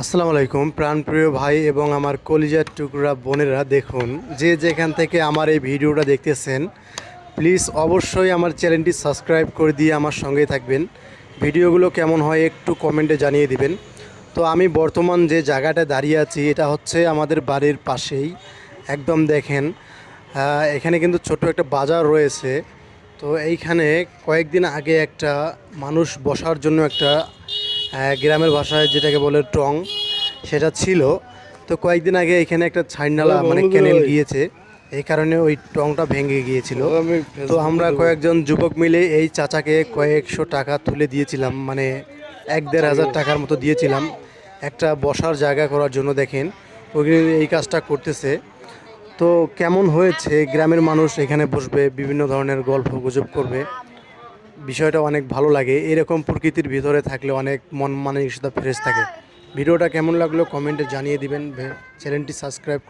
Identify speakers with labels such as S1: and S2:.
S1: আসসালামু আলাইকুম প্রাণপ্রিয় ভাই এবং আমার কলিজার টুকরা বোনেরা, দেখুন যে যেখান থেকে আমার এই ভিডিওটা দেখতেছেন, প্লিজ অবশ্যই আমার চ্যানেলটি সাবস্ক্রাইব করে দিয়ে আমার সঙ্গেই থাকবেন। ভিডিওগুলো কেমন হয় একটু কমেন্টে জানিয়ে দিবেন। তো আমি বর্তমান যে জায়গাটায় দাঁড়িয়ে আছি এটা হচ্ছে আমাদের বাড়ির পাশেই, একদম দেখেন। এখানে কিন্তু ছোট্ট একটা বাজার রয়েছে। তো এইখানে কয়েকদিন আগে একটা মানুষ বসার জন্য একটা গ্রামের ভাষায় যেটাকে বলে টং, সেটা ছিল। তো কয়েকদিন আগে এখানে একটা ছাইনালা মানে ক্যানেল গিয়েছে, এই কারণে ওই টংটা ভেঙে গিয়েছিল। তো আমরা কয়েকজন যুবক মিলে এই চাচাকে কয়েকশো টাকা তুলে দিয়েছিলাম, মানে 1-1.5 হাজার টাকার মতো দিয়েছিলাম একটা বসার জায়গা করার জন্য। দেখেন ওই এই কাজটা করতেছে। তো কেমন হয়েছে, গ্রামের মানুষ এখানে বসবে, বিভিন্ন ধরনের গল্প গুজব করবে, বিষয়টা অনেক ভালো লাগে। এরকম প্রকৃতির ভিতরে থাকলে অনেক মন মানসিকতা ফ্রেশ থাকে। ভিডিওটা কেমন লাগলো কমেন্টে জানিয়ে দিবেন। চ্যানেলটি সাবস্ক্রাইব